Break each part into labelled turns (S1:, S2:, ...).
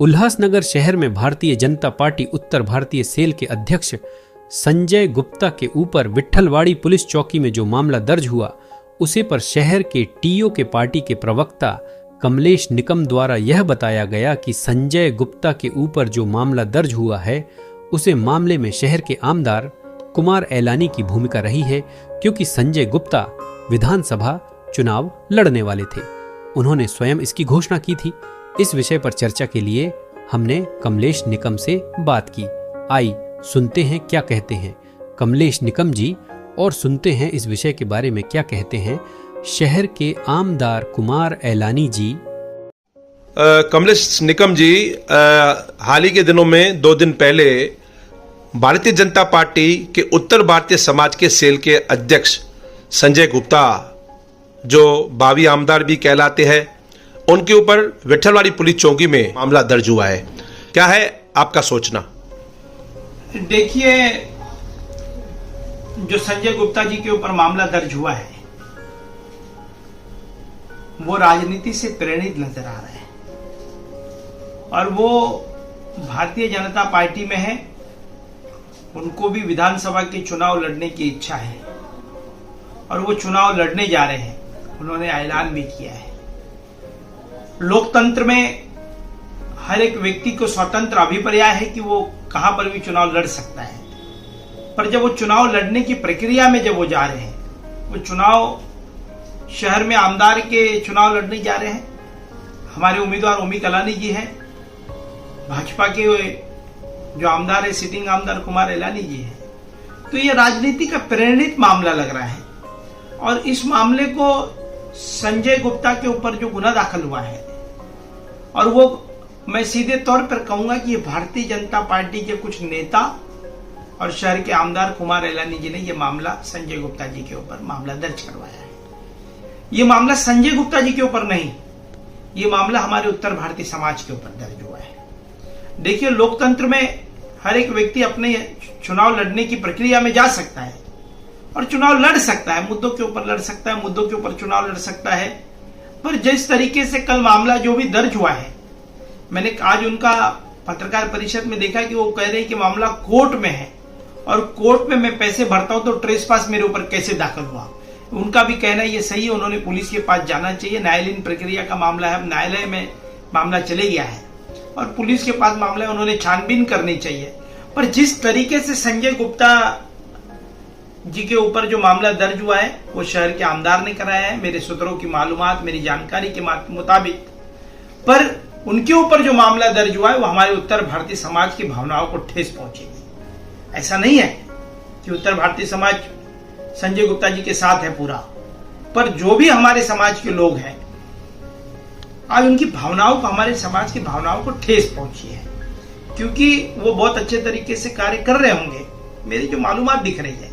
S1: उल्लासनगर शहर में भारतीय जनता पार्टी उत्तर भारतीय सेल के अध्यक्ष संजय गुप्ता के ऊपर विट्ठलवाड़ी पुलिस चौकी में जो मामला दर्ज हुआ, उसे पर शहर के टीओ के पार्टी के प्रवक्ता कमलेश निकम द्वारा यह बताया गया कि संजय गुप्ता के ऊपर जो मामला दर्ज हुआ है, उसे मामले में शहर के आमदार कुमार एलानी की भूमिका रही है, क्योंकि संजय गुप्ता विधानसभा चुनाव लड़ने वाले थे। उन्होंने स्वयं इसकी घोषणा की थी। इस विषय पर चर्चा के लिए हमने कमलेश निकम से बात की। आई सुनते हैं क्या कहते हैं कमलेश निकम जी, और सुनते हैं इस विषय के बारे में क्या कहते हैं शहर के आमदार कुमार एलानी जी।
S2: कमलेश निकम जी, हाल ही के दिनों में 2 दिन पहले भारतीय जनता पार्टी के उत्तर भारतीय समाज के सेल के अध्यक्ष संजय गुप्ता, जो भावी आमदार भी कहलाते हैं, उनके ऊपर विट्ठलवाड़ी पुलिस चौकी में मामला दर्ज हुआ है। क्या है आपका सोचना?
S3: देखिए, जो संजय गुप्ता जी के ऊपर मामला दर्ज हुआ है वो राजनीति से प्रेरित नजर आ रहा है और वो भारतीय जनता पार्टी में है। उनको भी विधानसभा के चुनाव लड़ने की इच्छा है और वो चुनाव लड़ने जा रहे हैं, उन्होंने ऐलान भी किया है। लोकतंत्र में हर एक व्यक्ति को स्वतंत्र अभिप्राय है कि वो कहां पर भी चुनाव लड़ सकता है, पर जब वो चुनाव लड़ने की प्रक्रिया में जब वो जा रहे हैं, वो चुनाव शहर में आमदार के चुनाव लड़ने जा रहे हैं। हमारे उम्मीदवार ओमी कलानी जी हैं, भाजपा के जो आमदार है सिटिंग आमदार कुमार एलानी जी हैं। तो ये राजनीति का प्रेरित मामला लग रहा है और इस मामले को संजय गुप्ता के ऊपर जो गुना दाखिल हुआ है, और वो मैं सीधे तौर पर कहूंगा कि ये भारतीय जनता पार्टी के कुछ नेता और शहर के आमदार कुमार एलानी जी ने ये मामला संजय गुप्ता जी के ऊपर मामला दर्ज करवाया है। ये मामला संजय गुप्ता जी के ऊपर नहीं, ये मामला हमारे उत्तर भारतीय समाज के ऊपर दर्ज हुआ है। देखिए, लोकतंत्र में हर एक व्यक्ति अपने चुनाव लड़ने की प्रक्रिया में जा सकता है और चुनाव लड़ सकता है, मुद्दों के ऊपर लड़ सकता है, मुद्दों के ऊपर चुनाव लड़ सकता है। पर जिस तरीके से कल मामला जो भी दर्ज हुआ है, मैंने आज उनका पत्रकार परिषद में देखा कि वो कह रहे हैं कि मामला कोर्ट में है और कोर्ट में मैं पैसे भरता हूं तो ट्रेसपास मेरे ऊपर कैसे दाखिल हुआ। उनका भी कहना ये सही है, उन्होंने पुलिस के पास जाना चाहिए। न्यायालयीन प्रक्रिया का मामला है, अब न्यायालय में मामला चले गया है और पुलिस के पास मामला है, उन्होंने छानबीन करनी चाहिए। पर जिस तरीके से संजय गुप्ता जी के ऊपर जो मामला दर्ज हुआ है वो शहर के आमदार ने कराया है, मेरे सूत्रों की मालूमात, मेरी जानकारी के मुताबिक। पर उनके ऊपर जो मामला दर्ज हुआ है वो हमारे उत्तर भारतीय समाज की भावनाओं को ठेस पहुंचेगी। ऐसा नहीं है कि उत्तर भारतीय समाज संजय गुप्ता जी के साथ है पूरा, पर जो भी हमारे समाज के लोग हैं, आज उनकी भावनाओं को, हमारे समाज की भावनाओं को ठेस पहुंची है, क्योंकि वो बहुत अच्छे तरीके से कार्य कर रहे होंगे, मेरी जो मालूमात दिख रही है।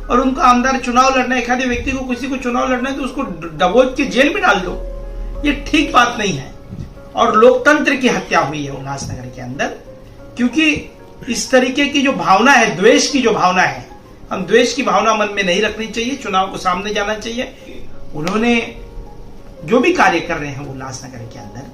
S3: और उनका आमदार चुनाव लड़ना, एक आधे व्यक्ति को, किसी को चुनाव लड़ना है तो उसको दबोच के जेल में डाल दो, ये ठीक बात नहीं है। और लोकतंत्र की हत्या हुई है उल्लासनगर के अंदर, क्योंकि इस तरीके की जो भावना है, द्वेष की जो भावना है, हम द्वेष की भावना मन में नहीं रखनी चाहिए, चुनाव को सामने जाना चाहिए। उन्होंने जो भी कार्य कर रहे हैं उल्लासनगर के अंदर,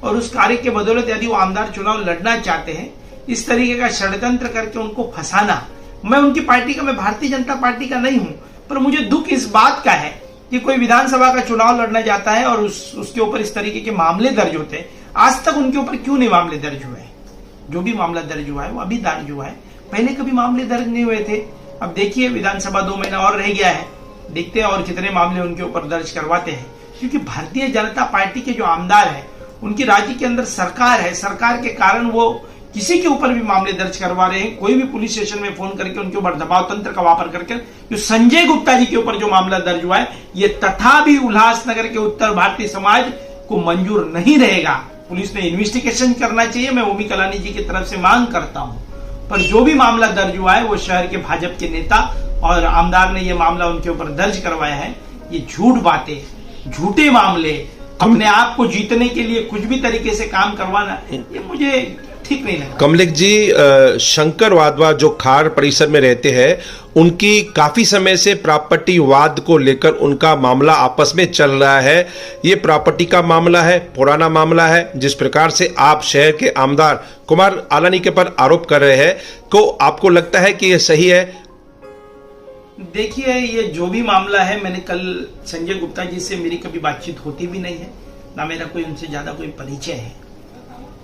S3: और उस कार्य के बदौलत यदि वो आमदार चुनाव लड़ना चाहते हैं, इस तरीके का षड्यंत्र करके उनको फंसाना, मैं उनकी पार्टी का, मैं भारतीय जनता पार्टी का नहीं हूं, पर मुझे दुख इस बात का है कि कोई विधानसभा का चुनाव लड़ना जाता है और उसके ऊपर इस तरीके के मामले दर्ज होते हैं। आज तक उनके ऊपर क्यों नहीं मामले दर्ज हुए? जो भी मामला दर्ज हुआ है वो अभी दर्ज हुआ है, पहले कभी मामले दर्ज नहीं हुए थे। अब देखिए, विधानसभा 2 महीना और रह गया है, देखते हैं और कितने मामले उनके ऊपर दर्ज करवाते हैं। क्योंकि भारतीय जनता पार्टी के जो आमदार है, उनकी राज्य के अंदर सरकार है, सरकार के कारण वो किसी के ऊपर भी मामले दर्ज करवा रहे हैं। कोई भी पुलिस स्टेशन में फोन करके उनके ऊपर दबाव तंत्र का वापर करके जो संजय गुप्ता जी के ऊपर जो मामला दर्ज हुआ है, ये तथापि उल्लासनगर के उत्तर भारतीय समाज को मंजूर नहीं रहेगा। पुलिस ने इन्वेस्टिगेशन करना चाहिए, मैं ओमी कलानी जी की तरफ से मांग करता हूं। पर जो भी मामला दर्ज हुआ है वो शहर के भाजपा के नेता और आमदार ने ये मामला उनके ऊपर दर्ज करवाया है। ये झूठ बातें, झूठे मामले, अपने आप को जीतने के लिए कुछ भी तरीके से काम करवाना, ये मुझे ठीक नहीं लगा।
S2: कमलेश जी, शंकर वाधवा जो खार परिसर में रहते हैं, उनकी काफी समय से प्रॉपर्टी वाद को लेकर उनका मामला आपस में चल रहा है। ये प्रॉपर्टी का मामला है, पुराना मामला है। जिस प्रकार से आप शहर के आमदार कुमार आलानी के पर आरोप कर रहे हैं, को आपको लगता है कि ये सही है?
S3: देखिए, ये जो भी मामला है, मैंने कल संजय गुप्ता जी से मेरी कभी बातचीत होती भी नहीं है, ना मेरा कोई उनसे ज्यादा कोई परिचय है,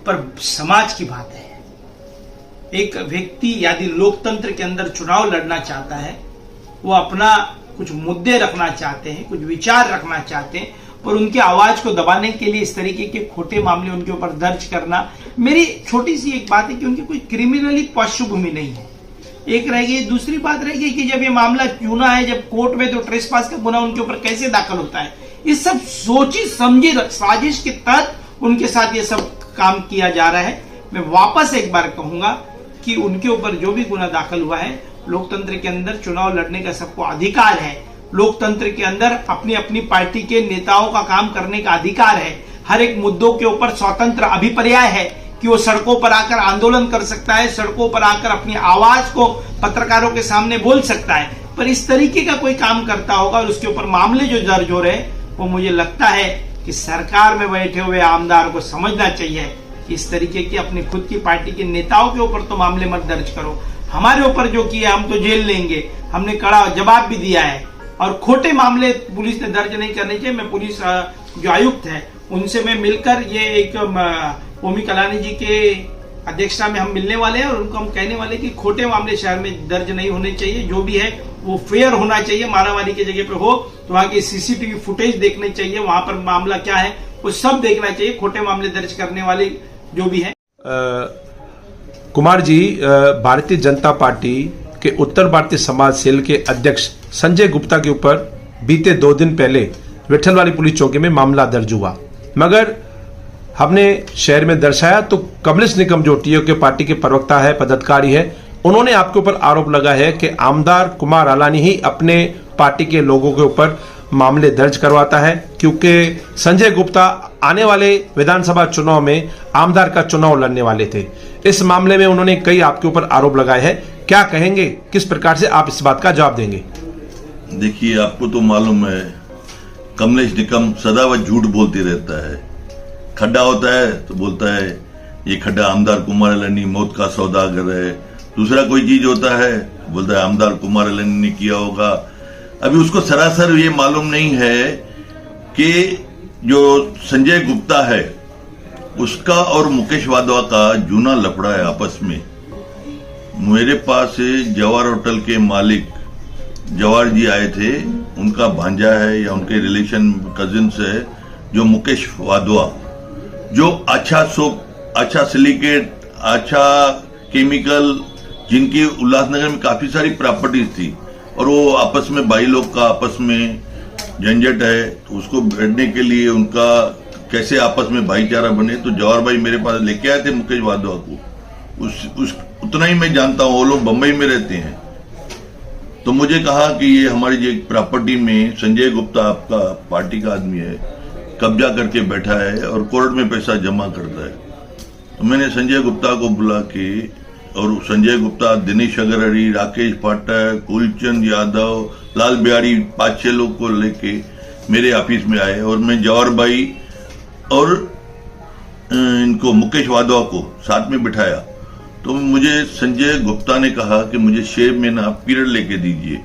S3: पर समाज की बात है। एक व्यक्ति यदि लोकतंत्र के अंदर चुनाव लड़ना चाहता है, वो अपना कुछ मुद्दे रखना चाहते हैं, कुछ विचार रखना चाहते हैं, और उनकी आवाज को दबाने के लिए इस तरीके के खोटे मामले उनके ऊपर दर्ज करना, मेरी छोटी सी एक बात है कि उनकी कोई क्रिमिनली पृष्ठभूमि नहीं है, एक रहेगी। दूसरी बात रहेगी कि जब ये मामला चुना है, जब कोर्ट में, तो ट्रेसपास का गुना उनके ऊपर कैसे दाखिल होता है। इस सब सोची समझी साजिश के तहत उनके साथ ये सब काम किया जा रहा है। मैं वापस एक बार कहूंगा कि उनके ऊपर जो भी गुना दाखिल हुआ है, लोकतंत्र के अंदर चुनाव लड़ने का सबको अधिकार है। लोकतंत्र के अंदर अपनी अपनी पार्टी के नेताओं का काम करने का अधिकार है। हर एक मुद्दों के ऊपर स्वतंत्र अभिप्राय है कि वो सड़कों पर आकर आंदोलन कर सकता है, सड़कों पर आकर अपनी आवाज को पत्रकारों के सामने बोल सकता है। पर इस तरीके का कोई काम करता होगा और उसके ऊपर मामले जो दर्ज हो रहे हैं, वो मुझे लगता है कि सरकार में बैठे हुए आमदार को समझना चाहिए कि इस तरीके की अपनी खुद की पार्टी के नेताओं के ऊपर तो मामले मत दर्ज करो। हमारे ऊपर जो किया हम तो जेल लेंगे, हमने कड़ा जवाब भी दिया है। और खोटे मामले पुलिस ने दर्ज नहीं करने चाहिए। मैं पुलिस जो आयुक्त है उनसे मैं मिलकर ये एक ओमी कलानी जी के अध्यक्षता में हम मिलने वाले हैं और उनको हम कहने वाले कि खोटे मामले शहर में दर्ज नहीं होने चाहिए। जो भी है वो फेयर होना चाहिए। मारामारी की जगह पे हो तो वहां की सीसीटीवी फुटेज देखनी चाहिए, वहां पर मामला क्या है वो सब देखना चाहिए। खोटे मामले दर्ज करने वाले जो भी है।
S2: कुमार जी, भारतीय जनता पार्टी के उत्तर भारतीय समाज सेल के अध्यक्ष संजय गुप्ता के ऊपर बीते 2 दिन पहले विट्ठलवाड़ी पुलिस चौकी में मामला दर्ज हुआ, मगर हमने शहर में दर्शाया तो कमलेश निकम जो टीओ के पार्टी के प्रवक्ता है, पदाधिकारी है, उन्होंने आपके ऊपर आरोप लगा है कि आमदार कुमार आलानी ही अपने पार्टी के लोगों के ऊपर मामले दर्ज करवाता है, क्योंकि संजय गुप्ता आने वाले विधानसभा चुनाव में आमदार का चुनाव लड़ने वाले थे। इस मामले में उन्होंने कई आपके ऊपर आरोप लगाए हैं। क्या कहेंगे, किस प्रकार से आप इस बात का जवाब देंगे?
S4: देखिए, आपको तो मालूम है कमलेश निकम सदा वह झूठ बोलते रहता है। खड्डा होता है तो बोलता है ये खड्डा आमदार कुमार आलानी मौत का सौदागर है। दूसरा कोई चीज होता है बोलता है आमदार कुमार आलानी ने किया होगा। अभी उसको सरासर ये मालूम नहीं है कि जो संजय गुप्ता है उसका और मुकेश वाधवा का जूना लफड़ा है आपस में। मेरे पास जवाहर होटल के मालिक जवाहर जी आए थे, उनका भांजा है या उनके रिलेशन कजिन्स है जो मुकेश वाधवा, जो अच्छा सोप, अच्छा सिलिकेट, अच्छा केमिकल, जिनकी उल्लासनगर में काफी सारी प्रॉपर्टीज थी और वो आपस में भाई लोग का आपस में झंझट है, तो उसको बैठने के लिए उनका कैसे आपस में भाईचारा बने, तो जवाहर भाई मेरे पास लेके आए थे मुकेश वाधवा को। उतना ही मैं जानता हूँ, वो लोग बंबई में रहते हैं। तो मुझे कहा कि ये हमारी जो प्रॉपर्टी में संजय गुप्ता आपका पार्टी का आदमी है, कब्जा करके बैठा है और कोर्ट में पैसा जमा करता है। तो मैंने संजय गुप्ता को बुला के, और संजय गुप्ता, दिनेश अग्रहरी, राकेश पाठक, कुलचंद यादव, लाल बिहारी, 5-6 लोग को लेके मेरे ऑफिस में आए और मैं जवाहर भाई और इनको मुकेश वाधवा को साथ में बिठाया। तो मुझे संजय गुप्ता ने कहा कि मुझे 6 महीना पीरियड लेके दीजिए।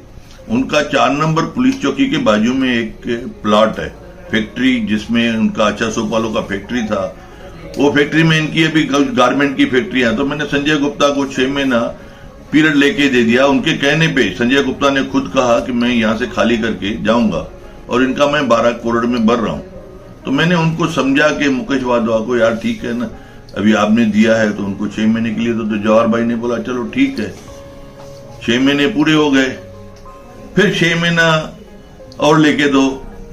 S4: उनका 4 नंबर पुलिस चौकी के बाजू में एक प्लॉट है, फैक्ट्री, जिसमें उनका अच्छा सोप वालों का फैक्ट्री था। वो फैक्ट्री में इनकी अभी गारमेंट की फैक्ट्री है। तो मैंने संजय गुप्ता को 6 महीना पीरियड लेके दे दिया। उनके कहने पे संजय गुप्ता ने खुद कहा कि मैं यहाँ से खाली करके जाऊंगा और इनका मैं 12 करोड़ में भर रहा हूँ। तो मैंने उनको समझा कि मुकेश वाधवा को, यार ठीक है ना, अभी आपने दिया है तो उनको 6 महीने के लिए तो जवाहर भाई ने बोला चलो ठीक है। 6 महीने पूरे हो गए, फिर 6 महीना और लेके दो।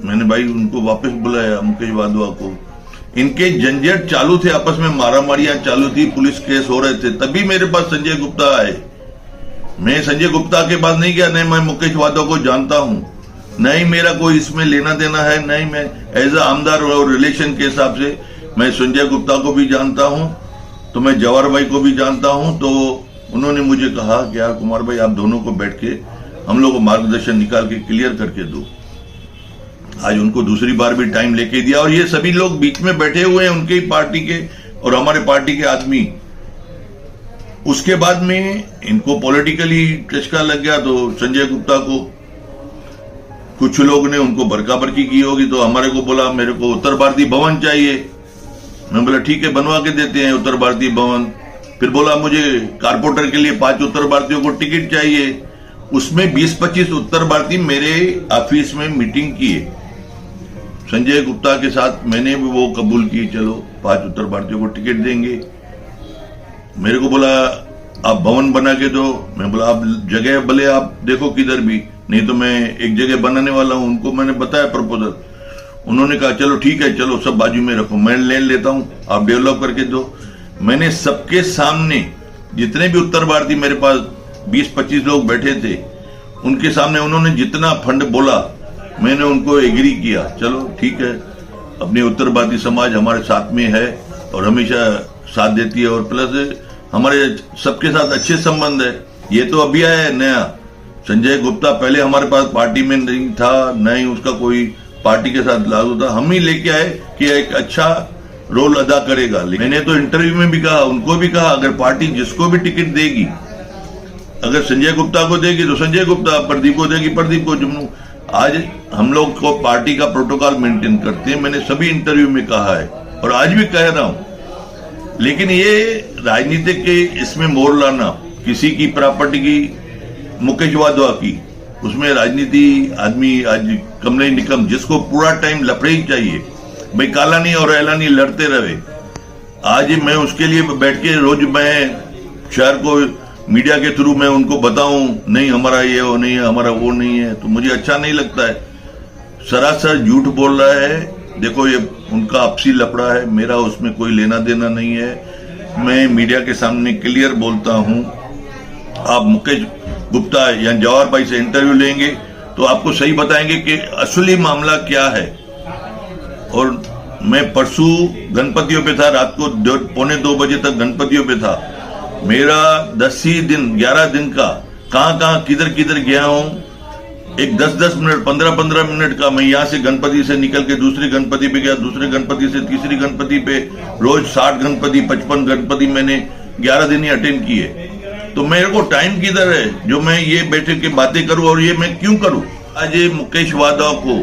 S4: मैंने भाई उनको वापस बुलाया मुकेश वाधवा को। इनके झंझट चालू थे, आपस में मारामारियां चालू थी, पुलिस केस हो रहे थे, तभी मेरे पास संजय गुप्ता आए। मैं संजय गुप्ता के पास नहीं गया, नहीं मैं मुकेश वाधवा को जानता हूं, नहीं मेरा कोई इसमें लेना देना है, नहीं मैं एज ए आमदार और रिलेशन के हिसाब से मैं संजय गुप्ता को भी जानता हूं। तो मैं जवाहर भाई को भी जानता हूं, तो उन्होंने मुझे कहा कि यार कुमार भाई आप दोनों को बैठ के हम लोग को मार्गदर्शन निकाल के क्लियर करके दो। आज उनको दूसरी बार भी टाइम लेके दिया, और ये सभी लोग बीच में बैठे हुए हैं, उनके ही पार्टी के और हमारे पार्टी के आदमी। उसके बाद में इनको पॉलिटिकली चस्का लग गया, तो संजय गुप्ता को कुछ लोग ने उनको बरका बरकी की होगी, तो हमारे को बोला मेरे को उत्तर भारतीय भवन चाहिए। मैं बोला ठीक है बनवा के देते हैं उत्तर भारतीय भवन। फिर बोला मुझे कारपोरेटर के लिए 5 उत्तर भारतीयों को टिकट चाहिए। उसमें 20-25 उत्तर भारतीय मेरे ऑफिस में मीटिंग किए संजय गुप्ता के साथ। मैंने भी वो कबूल की, चलो 5 उत्तर भारतीयों को टिकट देंगे। मेरे को बोला आप भवन बना के दो। मैं बोला आप जगह भले आप देखो किधर भी, नहीं तो मैं एक जगह बनाने वाला हूं। उनको मैंने बताया प्रपोजल, उन्होंने कहा चलो ठीक है, चलो सब बाजू में रखो, मैं ले लेता हूं, आप डेवलप करके दो। मैंने सबके सामने जितने भी उत्तर भारतीय मेरे पास 20-25 लोग बैठे थे, उनके सामने उन्होंने जितना फंड बोला मैंने उनको एग्री किया। चलो ठीक है, अपने उत्तर भारतीय समाज हमारे साथ में है और हमेशा साथ देती है, और प्लस हमारे सबके साथ अच्छे संबंध है। ये तो अभी आया है नया, संजय गुप्ता पहले हमारे पास पार्टी में नहीं था, न ही उसका कोई पार्टी के साथ लागू था। हम ही लेके आए कि एक अच्छा रोल अदा करेगा। मैंने तो इंटरव्यू में भी कहा, उनको भी कहा, अगर पार्टी जिसको भी टिकट देगी, अगर संजय गुप्ता को देगी तो संजय गुप्ता, प्रदीप को देगी प्रदीप को, जुमनू। आज हम लोग को पार्टी का प्रोटोकॉल मेंटेन करते हैं, मैंने सभी इंटरव्यू में कहा है और आज भी कह रहा हूं। लेकिन ये राजनीतिक के इसमें मोड़ लाना, किसी की प्रॉपर्टी की, मुकेश वाधवा की, उसमें राजनीति आदमी आज कमले निकम, जिसको पूरा टाइम लफड़े ही चाहिए, भाई कालानी और एलानी लड़ते रहे। आज मैं उसके लिए बैठ के रोज मैं शहर को मीडिया के थ्रू मैं उनको बताऊं नहीं हमारा ये वो नहीं है, हमारा वो नहीं है, तो मुझे अच्छा नहीं लगता है। सरासर झूठ बोल रहा है। देखो ये उनका आपसी लफड़ा है, मेरा उसमें कोई लेना देना नहीं है। मैं मीडिया के सामने क्लियर बोलता हूं। आप मुकेश गुप्ता या जवाहर भाई से इंटरव्यू लेंगे तो आपको सही बताएंगे कि असली मामला क्या है। और मैं परसों गणपतियों पे था, रात को 1:45 बजे तक गणपतियों पे था। मेरा 10 ही दिन 11 दिन का कहां किधर किधर गया हूं, एक 10-10 मिनट 15-15 मिनट का मैं यहां से गणपति से निकल के दूसरी गणपति पे गया, दूसरे गणपति से तीसरी गणपति पे, रोज 60 गणपति 55 गणपति मैंने 11 दिन ही अटेंड किए। तो मेरे को टाइम किधर है जो मैं ये बैठे के बातें करूं, और ये मैं क्यों करूं। आज ये मुकेश वाधवा को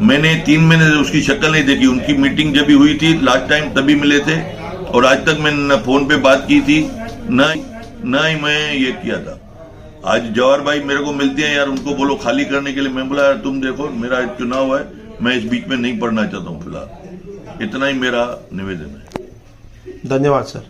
S4: मैंने 3 महीने से उसकी शक्ल नहीं देखी। उनकी मीटिंग जब भी हुई थी लास्ट टाइम तभी मिले थे, और आज तक मैंने न फोन पे बात की थी न ही मैं ये किया था। आज जवाहर भाई मेरे को मिलते हैं, यार उनको बोलो खाली करने के लिए। मैं बोला यार तुम देखो मेरा चुनाव है, मैं इस बीच में नहीं पढ़ना चाहता हूँ फिलहाल। इतना ही मेरा निवेदन है।
S2: धन्यवाद सर।